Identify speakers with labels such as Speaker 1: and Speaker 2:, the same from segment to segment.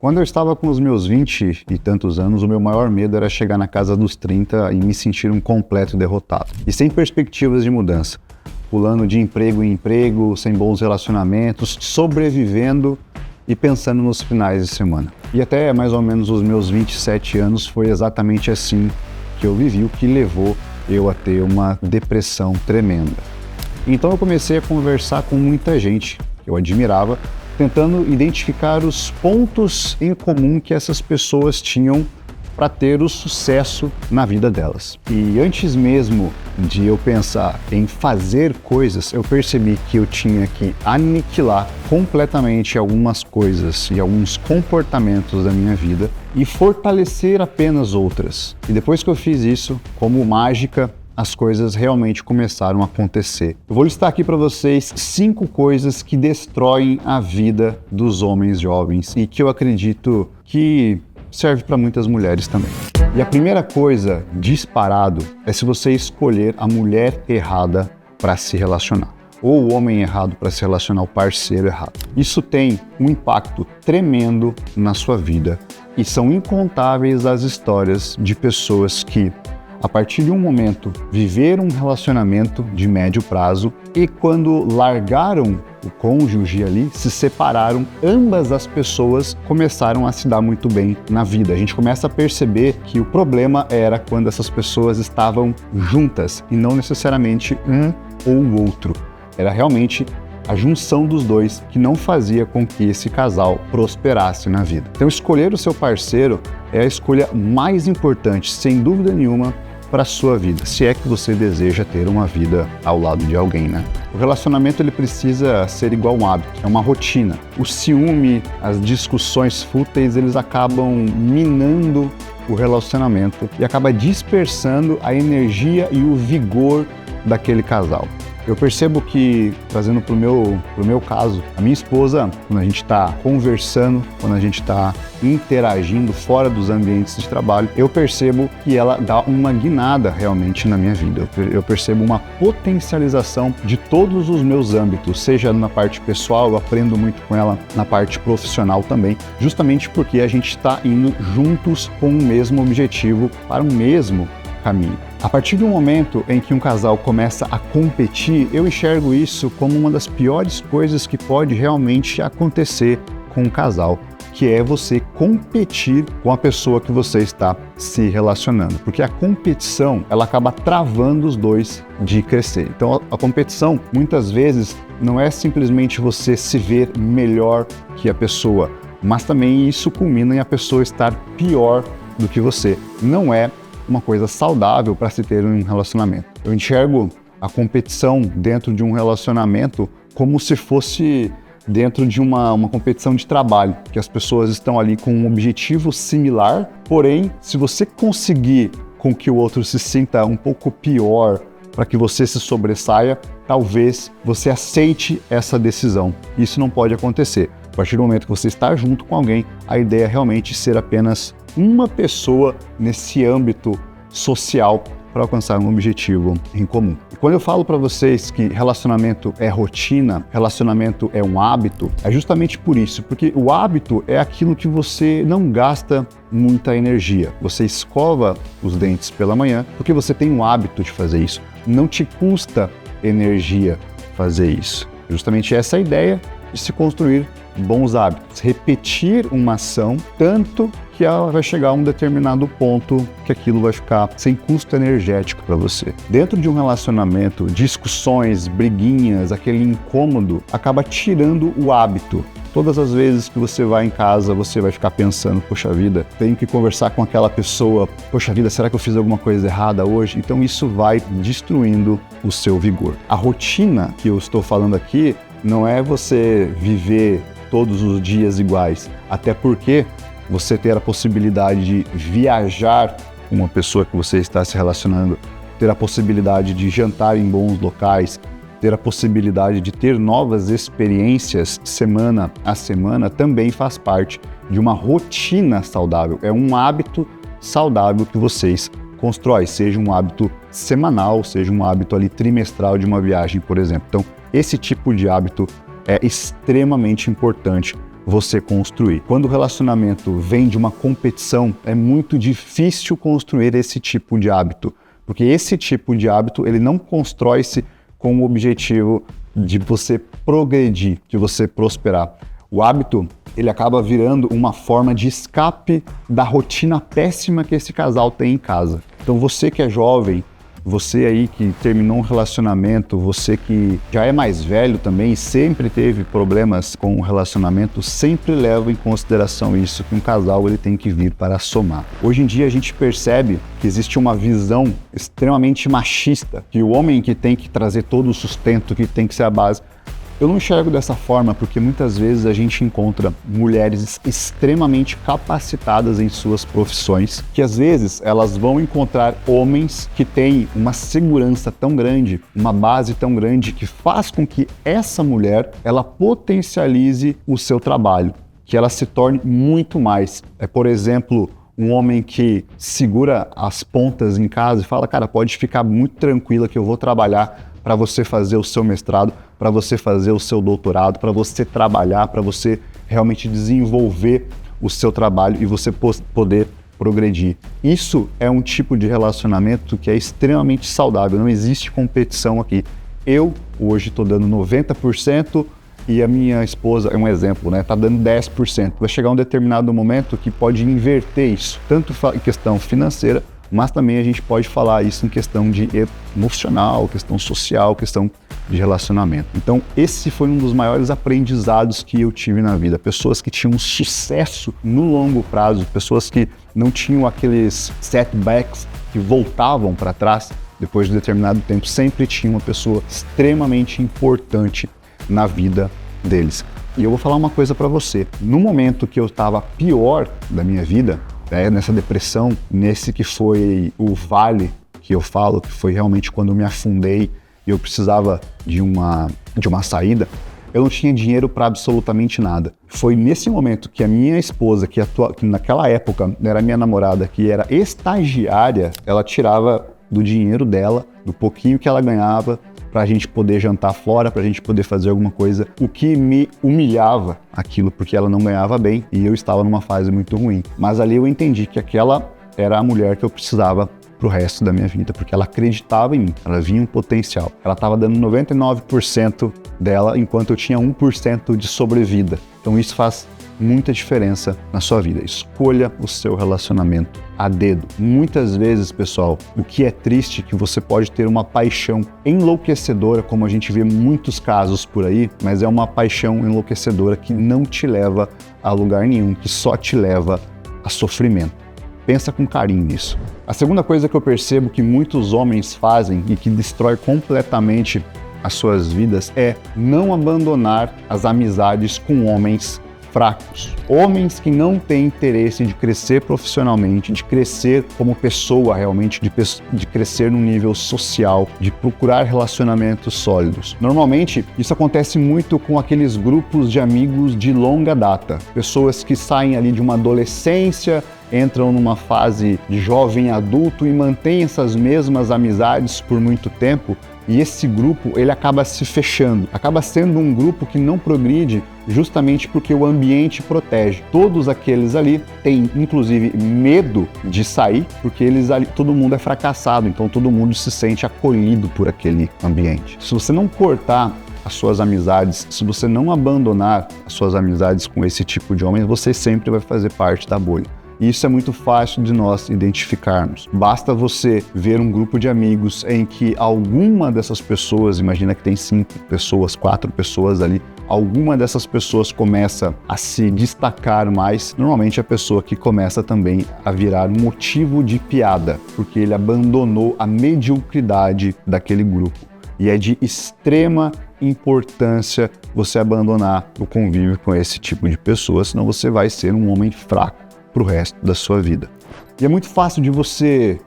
Speaker 1: Quando eu estava com os meus 20 e tantos anos, o meu maior medo era chegar na casa dos 30 e me sentir um completo derrotado. E sem perspectivas de mudança, pulando de emprego em emprego, sem bons relacionamentos, sobrevivendo e pensando nos finais de semana. E até mais ou menos os meus 27 anos foi exatamente assim que eu vivi, o que levou eu a ter uma depressão tremenda. Então eu comecei a conversar com muita gente que eu admirava, tentando identificar os pontos em comum que essas pessoas tinham para ter o sucesso na vida delas. E antes mesmo de eu pensar em fazer coisas, eu percebi que eu tinha que aniquilar completamente algumas coisas e alguns comportamentos da minha vida e fortalecer apenas outras. E depois que eu fiz isso, como mágica, as coisas realmente começaram a acontecer. Eu vou listar aqui para vocês 5 coisas que destroem a vida dos homens jovens e que eu acredito que serve para muitas mulheres também. E a primeira coisa, disparado, é se você escolher a mulher errada para se relacionar, ou o homem errado para se relacionar, o parceiro errado. Isso tem um impacto tremendo na sua vida e são incontáveis as histórias de pessoas que, a partir de um momento, viveram um relacionamento de médio prazo e quando largaram o cônjuge ali, se separaram, ambas as pessoas começaram a se dar muito bem na vida. A gente começa a perceber que o problema era quando essas pessoas estavam juntas e não necessariamente um ou o outro. Era realmente a junção dos dois que não fazia com que esse casal prosperasse na vida. Então escolher o seu parceiro é a escolha mais importante, sem dúvida nenhuma, para a sua vida, se é que você deseja ter uma vida ao lado de alguém, né? O relacionamento ele precisa ser igual um hábito, é uma rotina. O ciúme, as discussões fúteis, eles acabam minando o relacionamento e acaba dispersando a energia e o vigor daquele casal. Eu percebo que, trazendo pro meu caso, a minha esposa, quando a gente está conversando, quando a gente está interagindo fora dos ambientes de trabalho, eu percebo que ela dá uma guinada realmente na minha vida. Eu percebo uma potencialização de todos os meus âmbitos, seja na parte pessoal, eu aprendo muito com ela, na parte profissional também, justamente porque a gente está indo juntos com o mesmo objetivo, para o mesmo caminho. A partir do momento em que um casal começa a competir, eu enxergo isso como uma das piores coisas que pode realmente acontecer com um casal, que é você competir com a pessoa que você está se relacionando. Porque a competição, ela acaba travando os dois de crescer. Então a competição, muitas vezes, não é simplesmente você se ver melhor que a pessoa, mas também isso culmina em a pessoa estar pior do que você. Não é uma coisa saudável para se ter um relacionamento. Eu enxergo a competição dentro de um relacionamento como se fosse dentro de uma competição de trabalho, que as pessoas estão ali com um objetivo similar, porém, se você conseguir com que o outro se sinta um pouco pior para que você se sobressaia, talvez você aceite essa decisão. Isso não pode acontecer. A partir do momento que você está junto com alguém, a ideia é realmente ser apenas uma pessoa nesse âmbito social para alcançar um objetivo em comum. E quando eu falo para vocês que relacionamento é rotina, relacionamento é um hábito, é justamente por isso, porque o hábito é aquilo que você não gasta muita energia. Você escova os dentes pela manhã porque você tem um hábito de fazer isso. Não te custa energia fazer isso. Justamente essa é a ideia de se construir bons hábitos. Repetir uma ação tanto que ela vai chegar a um determinado ponto que aquilo vai ficar sem custo energético para você. Dentro de um relacionamento, discussões, briguinhas, aquele incômodo acaba tirando o hábito. Todas as vezes que você vai em casa, você vai ficar pensando, poxa vida, tenho que conversar com aquela pessoa, poxa vida, será que eu fiz alguma coisa errada hoje? Então isso vai destruindo o seu vigor. A rotina que eu estou falando aqui não é você viver todos os dias iguais, até porque você ter a possibilidade de viajar com uma pessoa que você está se relacionando, ter a possibilidade de jantar em bons locais, ter a possibilidade de ter novas experiências semana a semana também faz parte de uma rotina saudável. É um hábito saudável que vocês constroem, seja um hábito semanal, seja um hábito ali trimestral de uma viagem, por exemplo. Então, esse tipo de hábito é extremamente importante você construir. Quando o relacionamento vem de uma competição, é muito difícil construir esse tipo de hábito, porque esse tipo de hábito ele não constrói-se com o objetivo de você progredir, de você prosperar. O hábito ele acaba virando uma forma de escape da rotina péssima que esse casal tem em casa. Então você que é jovem, você aí que terminou um relacionamento, você que já é mais velho também e sempre teve problemas com o relacionamento, sempre leva em consideração isso, que um casal ele tem que vir para somar. Hoje em dia a gente percebe que existe uma visão extremamente machista, que o homem que tem que trazer todo o sustento, que tem que ser a base. Eu não enxergo dessa forma porque muitas vezes a gente encontra mulheres extremamente capacitadas em suas profissões, que às vezes elas vão encontrar homens que têm uma segurança tão grande, uma base tão grande que faz com que essa mulher ela potencialize o seu trabalho, que ela se torne muito mais. Por exemplo, um homem que segura as pontas em casa e fala, cara, pode ficar muito tranquila que eu vou trabalhar para você fazer o seu mestrado, para você fazer o seu doutorado, para você trabalhar, para você realmente desenvolver o seu trabalho e você poder progredir. Isso é um tipo de relacionamento que é extremamente saudável, não existe competição aqui. Eu hoje estou dando 90% e a minha esposa, é um exemplo, né, está dando 10%. Vai chegar um determinado momento que pode inverter isso, tanto em questão financeira, mas também a gente pode falar isso em questão de emocional, questão social, questão de relacionamento. Então, esse foi um dos maiores aprendizados que eu tive na vida. Pessoas que tinham sucesso no longo prazo, pessoas que não tinham aqueles setbacks que voltavam para trás depois de determinado tempo, sempre tinha uma pessoa extremamente importante na vida deles. E eu vou falar uma coisa para você. No momento que eu estava pior da minha vida, nessa depressão, nesse que foi o vale que eu falo, que foi realmente quando eu me afundei e eu precisava de uma saída, eu não tinha dinheiro para absolutamente nada. Foi nesse momento que a minha esposa, que naquela época era minha namorada, que era estagiária, ela tirava do dinheiro dela, do pouquinho que ela ganhava, para a gente poder jantar fora, para a gente poder fazer alguma coisa, o que me humilhava aquilo, porque ela não ganhava bem e eu estava numa fase muito ruim. Mas ali eu entendi que aquela era a mulher que eu precisava pro resto da minha vida, porque ela acreditava em mim, ela via um potencial. Ela estava dando 99% dela, enquanto eu tinha 1% de sobrevida. Então isso faz muita diferença na sua vida. Escolha o seu relacionamento a dedo. Muitas vezes, pessoal, o que é triste é que você pode ter uma paixão enlouquecedora, como a gente vê muitos casos por aí, mas é uma paixão enlouquecedora que não te leva a lugar nenhum, que só te leva a sofrimento. Pensa com carinho nisso. A segunda coisa que eu percebo que muitos homens fazem e que destrói completamente as suas vidas é não abandonar as amizades com homens fracos. Homens que não têm interesse de crescer profissionalmente, de crescer como pessoa realmente, de crescer no nível social, de procurar relacionamentos sólidos. Normalmente, isso acontece muito com aqueles grupos de amigos de longa data. Pessoas que saem ali de uma adolescência, entram numa fase de jovem adulto e mantêm essas mesmas amizades por muito tempo. E esse grupo, ele acaba se fechando, acaba sendo um grupo que não progride justamente porque o ambiente protege. Todos aqueles ali têm, inclusive, medo de sair, porque todo mundo é fracassado, então todo mundo se sente acolhido por aquele ambiente. Se você não cortar as suas amizades, se você não abandonar as suas amizades com esse tipo de homens, você sempre vai fazer parte da bolha. E isso é muito fácil de nós identificarmos. Basta você ver um grupo de amigos em que alguma dessas pessoas, imagina que tem 5 pessoas, 4 pessoas ali, alguma dessas pessoas começa a se destacar mais. Normalmente a pessoa que começa também a virar motivo de piada, porque ele abandonou a mediocridade daquele grupo. E é de extrema importância você abandonar o convívio com esse tipo de pessoa, senão você vai ser um homem fraco para o resto da sua vida. E é muito fácil de você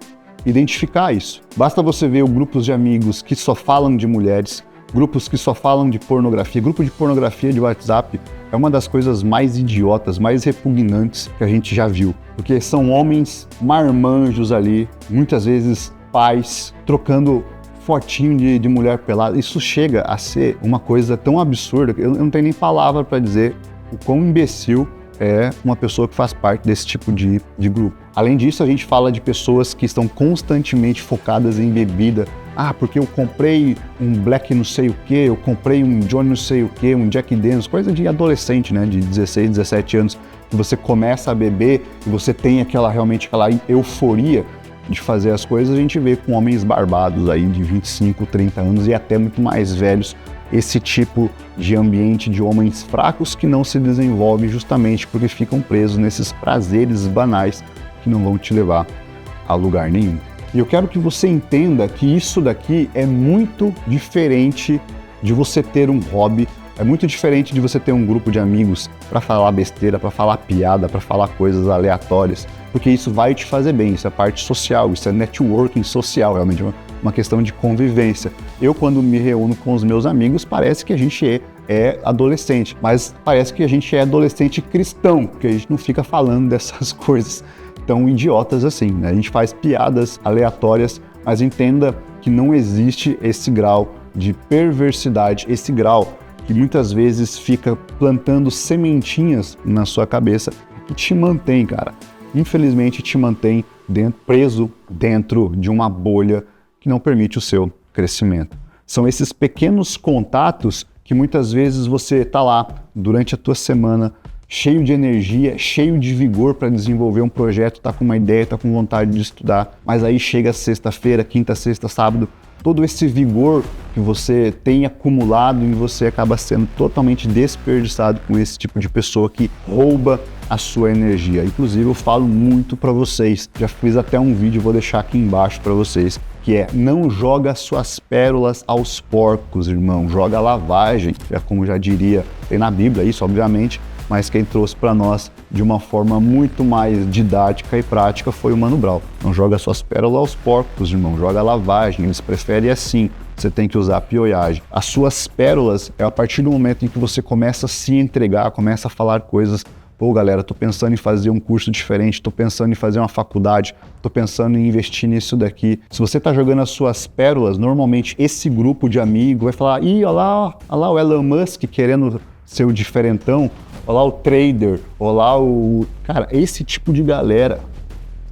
Speaker 1: identificar isso. Basta você ver grupos de amigos que só falam de mulheres, grupos que só falam de pornografia. Grupo de pornografia de WhatsApp é uma das coisas mais idiotas, mais repugnantes que a gente já viu. Porque são homens marmanjos ali, muitas vezes pais, trocando fotinho de mulher pelada. Isso chega a ser uma coisa tão absurda que eu não tenho nem palavra para dizer o quão imbecil é uma pessoa que faz parte desse tipo de grupo. Além disso, a gente fala de pessoas que estão constantemente focadas em bebida. Ah, porque eu comprei um Black não sei o que, eu comprei um Johnny não sei o que, um Jack Daniels, coisa de adolescente, né, de 16, 17 anos, que você começa a beber e você tem realmente aquela euforia de fazer as coisas. A gente vê com homens barbados aí de 25, 30 anos e até muito mais velhos, esse tipo de ambiente de homens fracos que não se desenvolvem justamente porque ficam presos nesses prazeres banais que não vão te levar a lugar nenhum. E eu quero que você entenda que isso daqui é muito diferente de você ter um hobby, é muito diferente de você ter um grupo de amigos para falar besteira, para falar piada, para falar coisas aleatórias, porque isso vai te fazer bem, isso é parte social, isso é networking social, realmente uma questão de convivência. Eu, quando me reúno com os meus amigos, parece que a gente é adolescente, mas parece que a gente é adolescente cristão, porque a gente não fica falando dessas coisas tão idiotas assim, né? A gente faz piadas aleatórias, mas entenda que não existe esse grau de perversidade, esse grau que muitas vezes fica plantando sementinhas na sua cabeça e te mantém, cara, infelizmente te mantém preso dentro de uma bolha que não permite o seu crescimento. São esses pequenos contatos que muitas vezes você está lá durante a tua semana, cheio de energia, cheio de vigor para desenvolver um projeto, está com uma ideia, está com vontade de estudar, mas aí chega sexta-feira, quinta, sexta, sábado, todo esse vigor que você tem acumulado e você acaba sendo totalmente desperdiçado com esse tipo de pessoa que rouba a sua energia. Inclusive eu falo muito para vocês, já fiz até um vídeo, vou deixar aqui embaixo para vocês, que é: não joga suas pérolas aos porcos, irmão, joga lavagem, como já diria, tem na Bíblia isso, obviamente, mas quem trouxe para nós de uma forma muito mais didática e prática foi o Mano Brown. Não joga suas pérolas aos porcos, irmão, joga lavagem, eles preferem assim, você tem que usar pioiagem. As suas pérolas é a partir do momento em que você começa a se entregar, começa a falar coisas: pô, galera, tô pensando em fazer um curso diferente, tô pensando em fazer uma faculdade, tô pensando em investir nisso daqui. Se você tá jogando as suas pérolas, normalmente esse grupo de amigos vai falar: ih, olha lá o Elon Musk querendo ser o diferentão, olha lá o trader, olha lá o... Cara, esse tipo de galera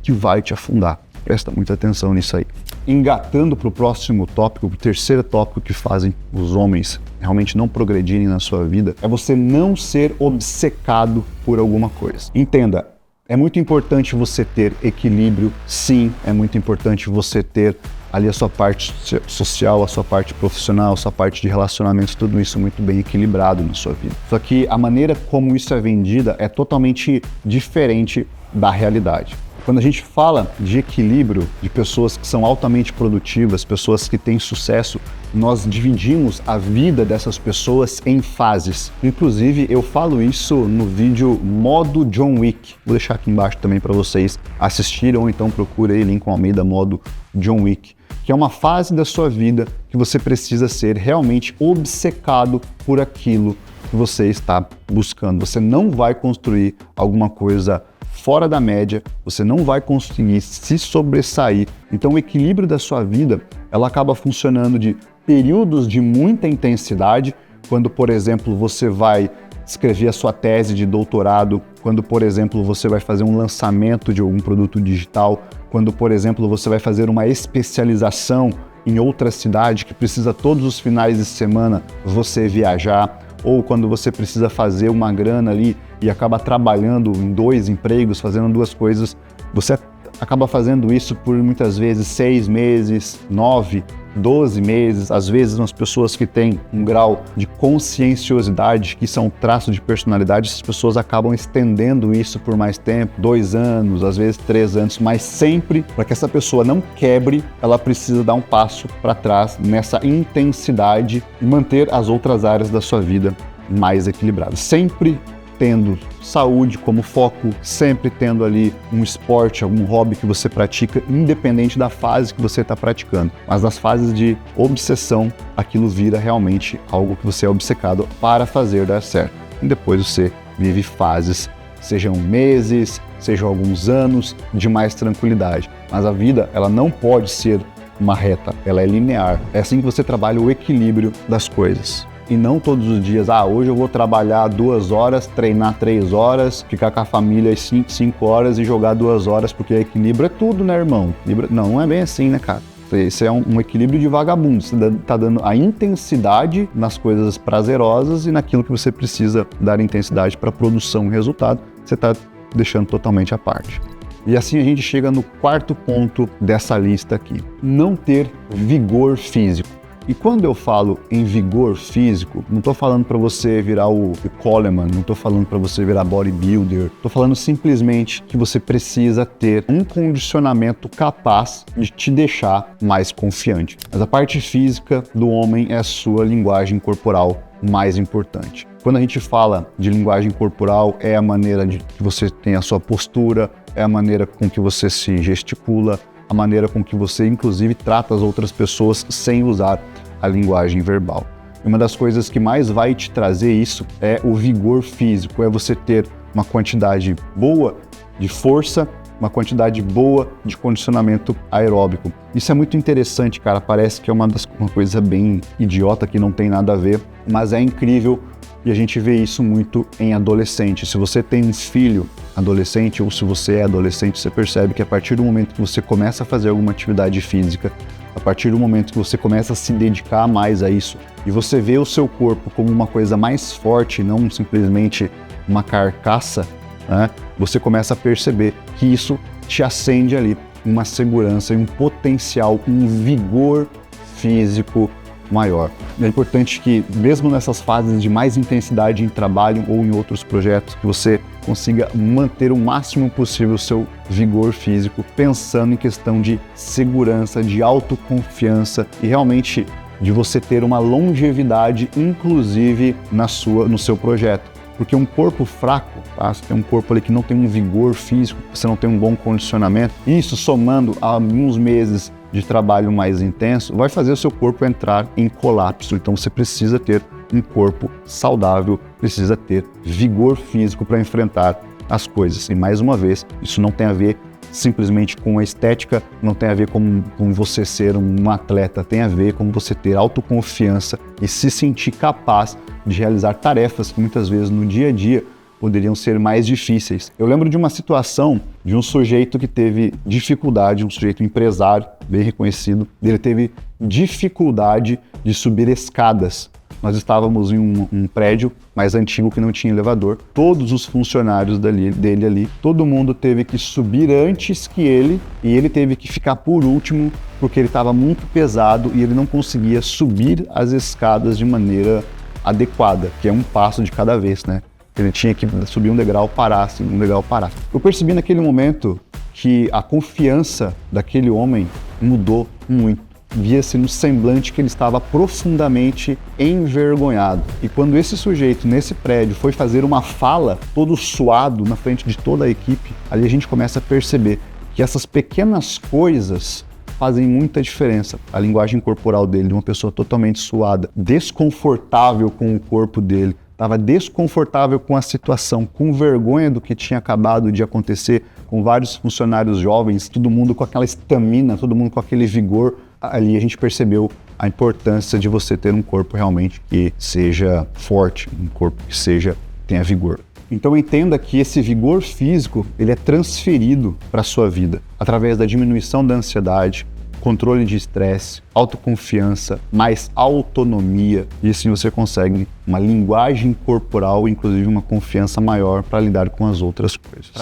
Speaker 1: que vai te afundar. Presta muita atenção nisso aí. Engatando para o próximo tópico, o terceiro tópico que fazem os homens realmente não progredirem na sua vida, é você não ser obcecado por alguma coisa. Entenda, é muito importante você ter equilíbrio, sim, é muito importante você ter ali a sua parte social, a sua parte profissional, a sua parte de relacionamentos, tudo isso muito bem equilibrado na sua vida. Só que a maneira como isso é vendida é totalmente diferente da realidade. Quando a gente fala de equilíbrio, de pessoas que são altamente produtivas, pessoas que têm sucesso, nós dividimos a vida dessas pessoas em fases. Inclusive, eu falo isso no vídeo Modo John Wick. Vou deixar aqui embaixo também para vocês assistirem, ou então procure aí, Lincoln Almeida, Modo John Wick, que é uma fase da sua vida que você precisa ser realmente obcecado por aquilo que você está buscando. Você não vai construir alguma coisa fora da média, você não vai conseguir se sobressair. Então o equilíbrio da sua vida, ela acaba funcionando de períodos de muita intensidade, quando, por exemplo, você vai escrever a sua tese de doutorado, quando, por exemplo, você vai fazer um lançamento de algum produto digital, quando, por exemplo, você vai fazer uma especialização em outra cidade que precisa todos os finais de semana você viajar, ou quando você precisa fazer uma grana ali e acaba trabalhando em 2 empregos, fazendo 2 coisas, você acaba fazendo isso por muitas vezes 6 meses, 9, 12 meses, às vezes umas pessoas que têm um grau de conscienciosidade, que são um traço de personalidade, essas pessoas acabam estendendo isso por mais tempo, 2 anos, às vezes 3 anos, mas sempre, para que essa pessoa não quebre, ela precisa dar um passo para trás nessa intensidade e manter as outras áreas da sua vida mais equilibradas. Sempre tendo saúde como foco, sempre tendo ali um esporte, algum hobby que você pratica, independente da fase que você está praticando. Mas nas fases de obsessão, aquilo vira realmente algo que você é obcecado para fazer dar certo. E depois você vive fases, sejam meses, sejam alguns anos, de mais tranquilidade. Mas a vida, ela não pode ser uma reta, ela é linear. É assim que você trabalha o equilíbrio das coisas. e não todos os dias, hoje eu vou trabalhar 2 horas, treinar 3 horas, ficar com a família 5 horas e jogar 2 horas, porque equilíbrio é tudo, né, irmão? Não é bem assim, né, cara? Esse é um equilíbrio de vagabundo. Você tá dando a intensidade nas coisas prazerosas e naquilo que você precisa dar intensidade para produção e resultado, você tá deixando totalmente à parte. E assim a gente chega no quarto ponto dessa lista aqui: não ter vigor físico. E quando eu falo em vigor físico, não estou falando para você virar o Coleman, não estou falando para você virar bodybuilder, estou falando simplesmente que você precisa ter um condicionamento capaz de te deixar mais confiante. Mas a parte física do homem é a sua linguagem corporal mais importante. Quando a gente fala de linguagem corporal, é a maneira de que você tem a sua postura, é a maneira com que você se gesticula, a maneira com que você, inclusive, trata as outras pessoas sem usar a linguagem verbal. E uma das coisas que mais vai te trazer isso é o vigor físico, é você ter uma quantidade boa de força, uma quantidade boa de condicionamento aeróbico. Isso é muito interessante, cara, parece que é uma coisa bem idiota que não tem nada a ver, mas é incrível. E a gente vê isso muito em adolescente. Se você tem um filho adolescente ou se você é adolescente, você percebe que a partir do momento que você começa a fazer alguma atividade física, a partir do momento que você começa a se dedicar mais a isso e você vê o seu corpo como uma coisa mais forte, não simplesmente uma carcaça, né? Você começa a perceber que isso te acende ali uma segurança e um potencial, um vigor físico maior. É importante que, mesmo nessas fases de mais intensidade em trabalho ou em outros projetos, que você consiga manter o máximo possível o seu vigor físico, pensando em questão de segurança, de autoconfiança e realmente de você ter uma longevidade, inclusive no seu projeto. Porque um corpo fraco, tá? Você tem um corpo ali que não tem um vigor físico, você não tem um bom condicionamento, isso somando a alguns meses de trabalho mais intenso, vai fazer o seu corpo entrar em colapso. Então você precisa ter um corpo saudável, precisa ter vigor físico para enfrentar as coisas. E mais uma vez, isso não tem a ver simplesmente com a estética, não tem a ver com você ser um atleta, tem a ver com você ter autoconfiança e se sentir capaz de realizar tarefas que muitas vezes no dia a dia poderiam ser mais difíceis. Eu lembro de uma situação de um sujeito que teve dificuldade, um sujeito empresário, bem reconhecido, ele teve dificuldade de subir escadas. Nós estávamos em um prédio mais antigo que não tinha elevador. Todos os funcionários dele ali, todo mundo teve que subir antes que ele e ele teve que ficar por último porque ele estava muito pesado e ele não conseguia subir as escadas de maneira adequada, que é um passo de cada vez, né? Ele tinha que subir um degrau, parar, subir um degrau, parar. Eu percebi naquele momento que a confiança daquele homem mudou muito. Via-se no semblante que ele estava profundamente envergonhado. E quando esse sujeito, nesse prédio, foi fazer uma fala, todo suado na frente de toda a equipe, ali a gente começa a perceber que essas pequenas coisas fazem muita diferença. A linguagem corporal dele, de uma pessoa totalmente suada, desconfortável com o corpo dele, estava desconfortável com a situação, com vergonha do que tinha acabado de acontecer, com vários funcionários jovens, todo mundo com aquela estamina, todo mundo com aquele vigor. Ali a gente percebeu a importância de você ter um corpo realmente que seja forte, um corpo que tenha vigor. Então entenda que esse vigor físico, ele é transferido para a sua vida através da diminuição da ansiedade, controle de estresse, autoconfiança, mais autonomia, e assim você consegue uma linguagem corporal, inclusive uma confiança maior para lidar com as outras coisas.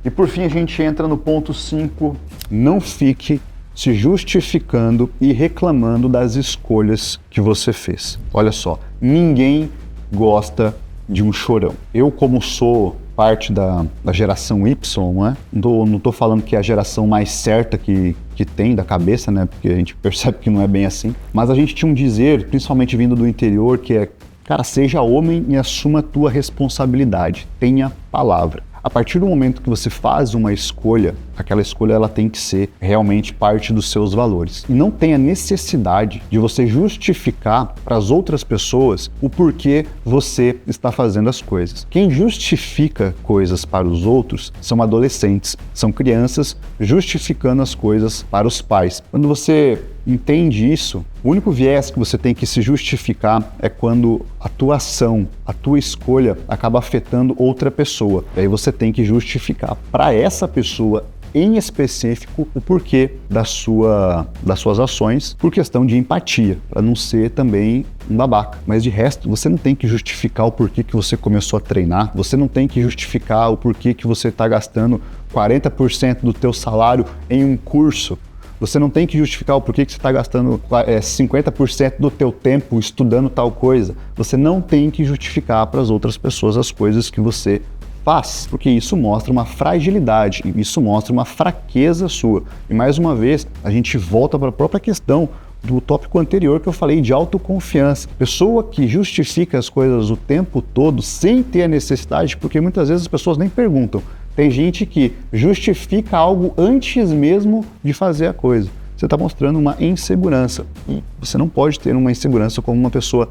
Speaker 1: E por fim a gente entra no ponto 5, não fique se justificando e reclamando das escolhas que você fez. Olha só, ninguém gosta de um chorão. Eu, como sou parte da geração Y, né? Não tô falando que é a geração mais certa que tem da cabeça, né? Porque a gente percebe que não é bem assim. Mas a gente tinha um dizer, principalmente vindo do interior, que é: cara, seja homem e assuma a tua responsabilidade. Tenha palavra. A partir do momento que você faz uma escolha, aquela escolha ela tem que ser realmente parte dos seus valores. E não tem a necessidade de você justificar para as outras pessoas o porquê você está fazendo as coisas. Quem justifica coisas para os outros são adolescentes, são crianças justificando as coisas para os pais. Quando você entende isso, o único viés que você tem que se justificar é quando a tua ação, a tua escolha acaba afetando outra pessoa. E aí você tem que justificar para essa pessoa em específico o porquê das suas ações, por questão de empatia, para não ser também um babaca. Mas de resto, você não tem que justificar o porquê que você começou a treinar, você não tem que justificar o porquê que você está gastando 40% do teu salário em um curso. Você não tem que justificar o porquê que você está gastando 50% do teu tempo estudando tal coisa. Você não tem que justificar para as outras pessoas as coisas que você faz, porque isso mostra uma fragilidade, isso mostra uma fraqueza sua. E mais uma vez, a gente volta para a própria questão do tópico anterior que eu falei de autoconfiança. Pessoa que justifica as coisas o tempo todo sem ter a necessidade, porque muitas vezes as pessoas nem perguntam. Tem gente que justifica algo antes mesmo de fazer a coisa. Você está mostrando uma insegurança. E você não pode ter uma insegurança como uma pessoa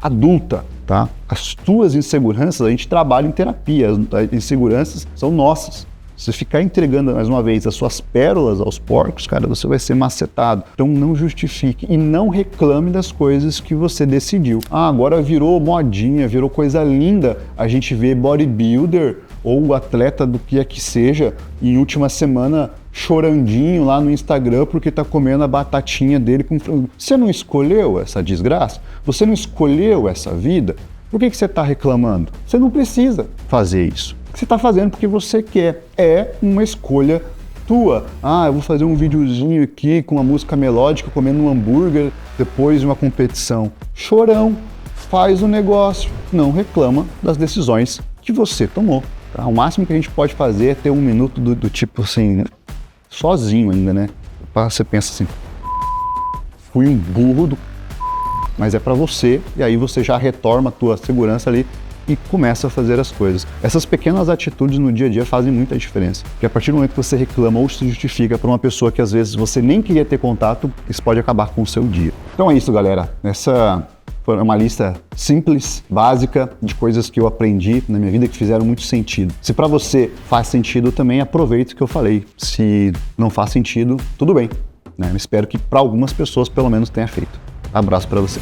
Speaker 1: adulta, tá? As tuas inseguranças, a gente trabalha em terapia, as inseguranças são nossas. Se você ficar entregando, mais uma vez, as suas pérolas aos porcos, cara, você vai ser macetado. Então não justifique e não reclame das coisas que você decidiu. Ah, agora virou modinha, virou coisa linda a gente vê bodybuilder ou atleta do que é que seja, em última semana chorandinho lá no Instagram porque tá comendo a batatinha dele com frango. Você não escolheu essa desgraça? Você não escolheu essa vida? Por que você tá reclamando? Você não precisa fazer isso. Você tá fazendo porque você quer. É uma escolha tua. Ah, eu vou fazer um videozinho aqui com uma música melódica comendo um hambúrguer depois de uma competição. Chorão, faz o negócio. Não reclama das decisões que você tomou. Tá? O máximo que a gente pode fazer é ter um minuto do tipo assim, sozinho ainda, né? Você pensa assim, fui um burro do... Mas é pra você, e aí você já retorna a tua segurança ali e começa a fazer as coisas. Essas pequenas atitudes no dia a dia fazem muita diferença. Porque a partir do momento que você reclama ou se justifica para uma pessoa que às vezes você nem queria ter contato, isso pode acabar com o seu dia. Então é isso, galera. Essa foi uma lista simples, básica, de coisas que eu aprendi na minha vida que fizeram muito sentido. Se para você faz sentido também, aproveite o que eu falei. Se não faz sentido, tudo bem, né? Eu espero que para algumas pessoas pelo menos tenha feito. Abraço para você.